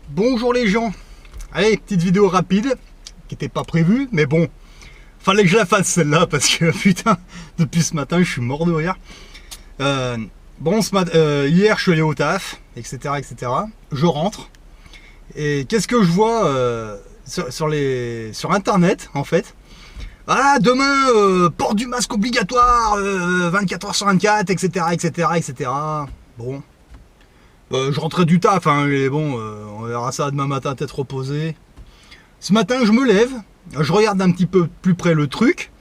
Bonjour les gens. Allez, petite vidéo rapide, qui n'était pas prévue, mais bon, fallait que je la fasse celle-là, parce que putain, depuis ce matin, je suis mort de rire. Hier, je suis allé au taf, etc., etc. Je rentre, et qu'est-ce que je vois sur Internet, en fait. Ah, demain, port du masque obligatoire, 24 heures sur 24, etc., etc., etc. Bon. Je rentrais du taf, hein, mais bon, on verra ça demain matin, tête reposée. Ce matin, je me lève, je regarde un petit peu plus près le truc.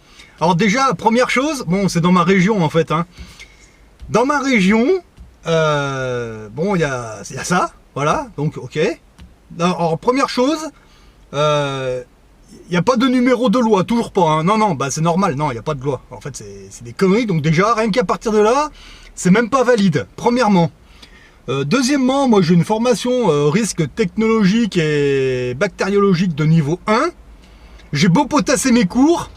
Alors déjà, première chose, bon, c'est dans ma région en fait. Hein. Dans ma région, bon, il y a ça, voilà, donc ok. Alors, première chose, il n'y a pas de numéro de loi, toujours pas. Hein. Non, non, bah c'est normal, non, il n'y a pas de loi. En fait, c'est des conneries, donc déjà, rien qu'à partir de là, c'est même pas valide, premièrement. Deuxièmement, moi j'ai une formation risque technologique et bactériologique de niveau 1. J'ai beau potasser mes cours,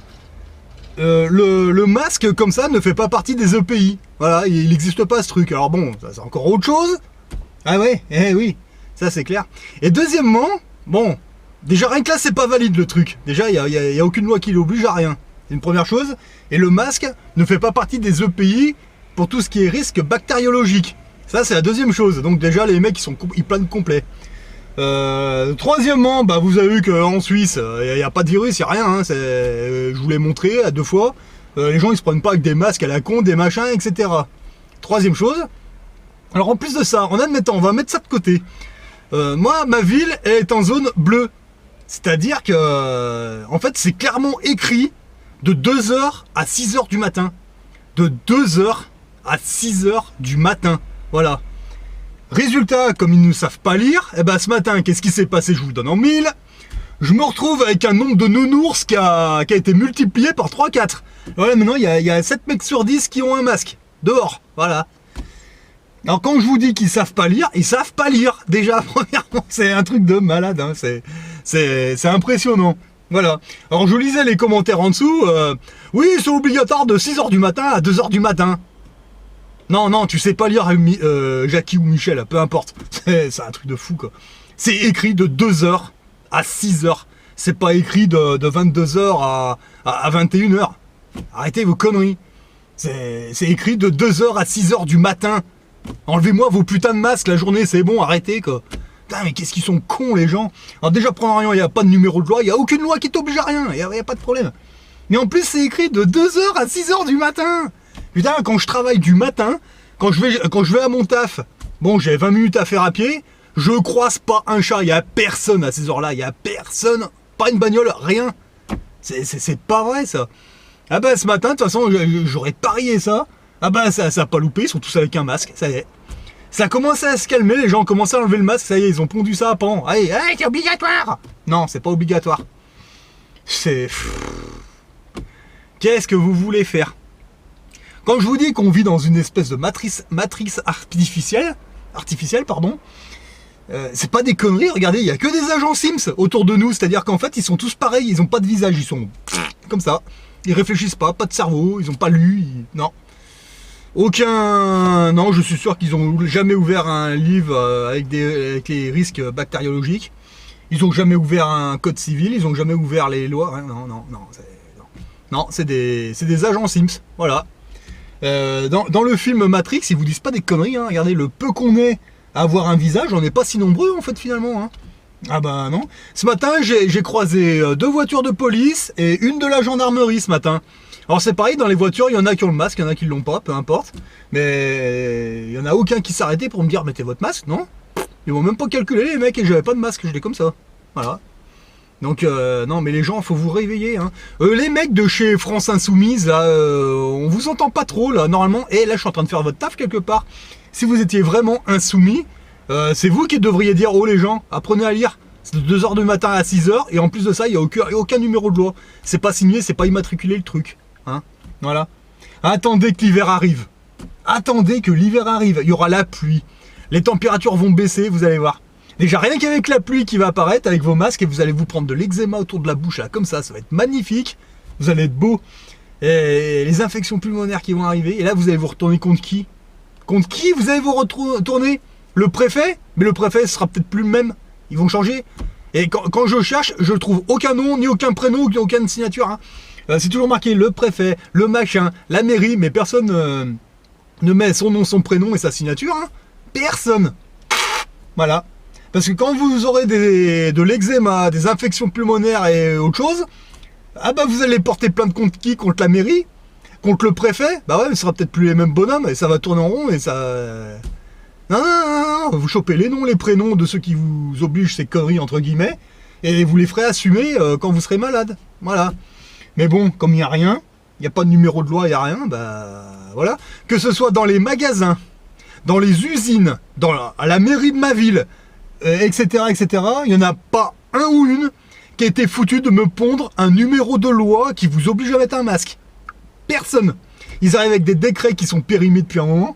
le masque comme ça ne fait pas partie des EPI. Voilà, il n'existe pas ce truc. Alors bon, ça c'est encore autre chose. Ah ouais, eh oui, ça c'est clair. Et deuxièmement, bon, déjà rien que là c'est pas valide le truc. Déjà il y a aucune loi qui l'oblige à rien. C'est une première chose. Et le masque ne fait pas partie des EPI pour tout ce qui est risque bactériologique. Ça c'est la deuxième chose, donc déjà les mecs ils planent complet. Troisièmement, bah, vous avez vu qu'en Suisse, il n'y a pas de virus, il n'y a rien, hein, je vous l'ai montré à 2 fois, les gens ils se prennent pas avec des masques à la con, des machins, etc. Troisième chose, alors en plus de ça, en admettant, on va mettre ça de côté, moi ma ville elle est en zone bleue, c'est-à-dire que en fait c'est clairement écrit de 2 h à 6 h du matin, de 2 h à 6 h du matin. Voilà. Résultat, comme ils ne savent pas lire, eh ben ce matin, qu'est-ce qui s'est passé? Je vous le donne en 1000. Je me retrouve avec un nombre de nounours qui a été multiplié par 3-4. Voilà, maintenant, il y a 7 mecs sur 10 qui ont un masque. Dehors. Voilà. Alors, quand je vous dis qu'ils savent pas lire, ils savent pas lire. Déjà, premièrement, c'est un truc de malade. Hein. C'est impressionnant. Voilà. Alors, je lisais les commentaires en dessous. Oui, c'est obligatoire de 6 h du matin à 2 h du matin. Non, non, tu sais pas lire Jackie ou Michel, peu importe. C'est un truc de fou, quoi. C'est écrit de 2 h à 6 h. C'est pas écrit de 22 h à 21 h. Arrêtez vos conneries. C'est écrit de 2 h à 6 h du matin. Enlevez-moi vos putains de masques la journée, c'est bon, arrêtez, quoi. Putain, mais qu'est-ce qu'ils sont cons, les gens. Alors déjà, premièrement, il n'y a pas de numéro de loi, il n'y a aucune loi qui t'oblige à rien, il n'y a pas de problème. Mais en plus, c'est écrit de 2 h à 6 h du matin. Putain, quand je travaille du matin, quand je vais à mon taf, bon, j'ai 20 minutes à faire à pied, je croise pas un chat, il y a personne à ces heures-là, il y a personne, pas une bagnole, rien. C'est pas vrai, ça. Ah bah, ce matin, de toute façon, j'aurais parié ça. Ah bah, ça a pas loupé, ils sont tous avec un masque, ça y est. Ça a commencé à se calmer, les gens ont commencé à enlever le masque, ça y est, ils ont pondu ça à pan. Allez, allez, c'est obligatoire. Non, c'est pas obligatoire. C'est... Qu'est-ce que vous voulez faire? Quand je vous dis qu'on vit dans une espèce de matrice artificielle, pardon, c'est pas des conneries, regardez, il n'y a que des agents Sims autour de nous, c'est-à-dire qu'en fait, ils sont tous pareils, ils n'ont pas de visage, ils sont comme ça, ils réfléchissent pas de cerveau, ils n'ont pas lu, non. Non, je suis sûr qu'ils n'ont jamais ouvert un livre avec les risques bactériologiques, ils n'ont jamais ouvert un code civil, ils n'ont jamais ouvert les lois, hein, non, c'est des agents Sims, voilà. Dans le film Matrix, ils vous disent pas des conneries, hein. Regardez, le peu qu'on est à avoir un visage, on n'est pas si nombreux en fait finalement. Hein. Ah bah non. Ce matin, j'ai croisé 2 voitures de police et une de la gendarmerie ce matin. Alors c'est pareil, dans les voitures, il y en a qui ont le masque, il y en a qui l'ont pas, peu importe. Mais il y en a aucun qui s'arrêtait pour me dire mettez votre masque, non. Ils vont même pas calculer les mecs et j'avais pas de masque, je l'ai comme ça. Voilà. Donc non mais les gens, faut vous réveiller hein. Les mecs de chez France Insoumise là, on vous entend pas trop là normalement. Et là je suis en train de faire votre taf quelque part. Si vous étiez vraiment insoumis, c'est vous qui devriez dire oh les gens, apprenez à lire. C'est de 2 h du matin à 6 h et en plus de ça il n'y a aucun numéro de loi. C'est pas signé, c'est pas immatriculé le truc hein. Voilà. Attendez que l'hiver arrive. Attendez que l'hiver arrive. Il y aura la pluie. Les températures vont baisser, vous allez voir. Déjà rien qu'avec la pluie qui va apparaître avec vos masques et vous allez vous prendre de l'eczéma autour de la bouche là comme ça va être magnifique, vous allez être beau. Et les infections pulmonaires qui vont arriver et là vous allez vous retourner contre qui? Contre qui vous allez vous retourner? Le préfet? Mais le préfet sera peut-être plus le même. Ils vont changer. Et quand je cherche, je trouve aucun nom, ni aucun prénom, ni aucune signature. Hein. C'est toujours marqué le préfet, le machin, la mairie, mais personne ne met son nom, son prénom et sa signature. Hein. Personne. Voilà. Parce que quand vous aurez de l'eczéma, des infections pulmonaires et autre chose, ah bah vous allez porter plainte contre qui? Contre la mairie? Contre le préfet? Bah ouais, mais ce sera peut-être plus les mêmes bonhommes et ça va tourner en rond et ça... Non, non, non, non, vous chopez les noms, les prénoms de ceux qui vous obligent ces conneries entre guillemets et vous les ferez assumer quand vous serez malade. Voilà. Mais bon, comme il n'y a rien, il n'y a pas de numéro de loi, il n'y a rien, bah voilà. Que ce soit dans les magasins, dans les usines, à la mairie de ma ville, etc., etc., il n'y en a pas un ou une qui a été foutu de me pondre un numéro de loi qui vous oblige à mettre un masque. Personne. Ils arrivent avec des décrets qui sont périmés depuis un moment.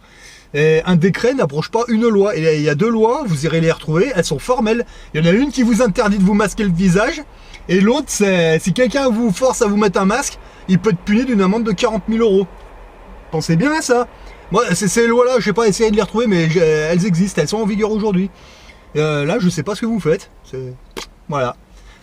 Et un décret n'approche pas une loi. Et il y a 2 lois, vous irez les retrouver, elles sont formelles. Il y en a une qui vous interdit de vous masquer le visage. Et l'autre, c'est si quelqu'un vous force à vous mettre un masque, il peut être puni d'une amende de 40 000 €. Pensez bien à ça. Moi, ces lois-là, je sais pas essayer de les retrouver, mais elles existent, elles sont en vigueur aujourd'hui. Là, je sais pas ce que vous faites. Voilà.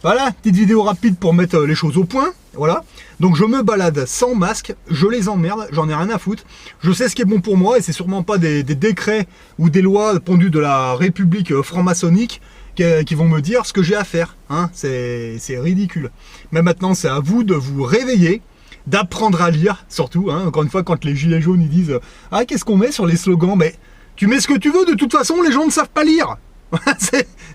Voilà, petite vidéo rapide pour mettre les choses au point. Voilà. Donc je me balade sans masque, je les emmerde, j'en ai rien à foutre. Je sais ce qui est bon pour moi et c'est sûrement pas des décrets ou des lois pondues de la République franc-maçonnique qui vont me dire ce que j'ai à faire. Hein. C'est ridicule. Mais maintenant, c'est à vous de vous réveiller, d'apprendre à lire, surtout. Hein. Encore une fois, quand les gilets jaunes ils disent « Ah, qu'est-ce qu'on met sur les slogans ?» Mais tu mets ce que tu veux, de toute façon, les gens ne savent pas lire.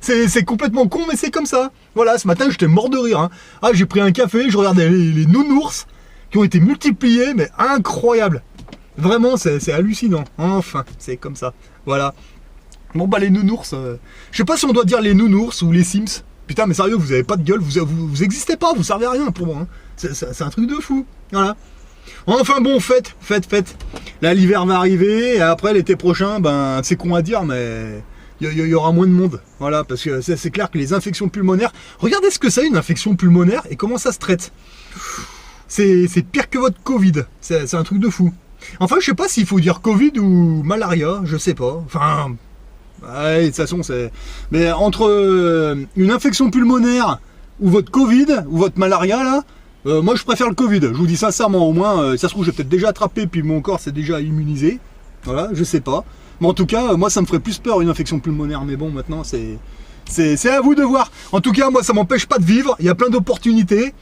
C'est complètement con, mais c'est comme ça. Voilà, ce matin, j'étais mort de rire. Hein. Ah, j'ai pris un café, je regardais les nounours qui ont été multipliés, mais incroyable. Vraiment, c'est hallucinant. Enfin, c'est comme ça. Voilà. Bon, bah, les nounours, je sais pas si on doit dire les nounours ou les Sims. Putain, mais sérieux, vous avez pas de gueule, vous existez pas, vous servez à rien pour moi. Hein. C'est un truc de fou. Voilà. Enfin bon, faites. Là, l'hiver va arriver, et après, l'été prochain, ben, c'est con à dire, mais... il y aura moins de monde, voilà, parce que c'est clair que les infections pulmonaires, regardez ce que c'est une infection pulmonaire et comment ça se traite. C'est pire que votre Covid, c'est un truc de fou. Enfin, je sais pas s'il faut dire Covid ou malaria, je sais pas, enfin, ouais, de toute façon, c'est... Mais entre une infection pulmonaire ou votre Covid, ou votre malaria, là, moi je préfère le Covid, je vous dis sincèrement, au moins, ça se trouve j'ai peut-être déjà attrapé, puis mon corps s'est déjà immunisé, voilà, je sais pas. Mais en tout cas, moi ça me ferait plus peur une infection pulmonaire, mais bon, maintenant c'est à vous de voir. En tout cas, moi ça m'empêche pas de vivre, il y a plein d'opportunités.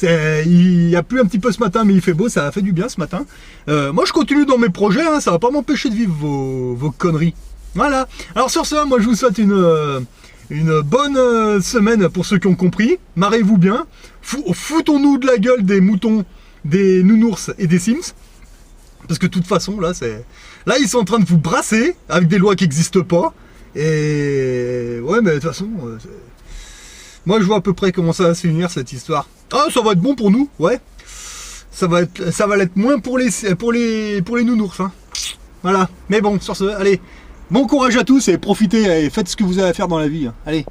Il y a plu un petit peu ce matin, mais il fait beau, ça a fait du bien ce matin. Moi je continue dans mes projets, hein, ça va pas m'empêcher de vivre vos conneries. Voilà. Alors sur ce, moi je vous souhaite une bonne semaine pour ceux qui ont compris. Marrez-vous bien. Foutons-nous de la gueule des moutons, des nounours et des Sims. Parce que de toute façon, là, ils sont en train de vous brasser avec des lois qui n'existent pas. Et ouais, mais de toute façon, moi, je vois à peu près comment ça va se finir cette histoire. Ah, ça va être bon pour nous, ouais. Ça va l'être moins pour les nounours. Hein. Voilà. Mais bon, sur ce, allez, bon courage à tous et profitez et faites ce que vous avez à faire dans la vie. Hein. Allez.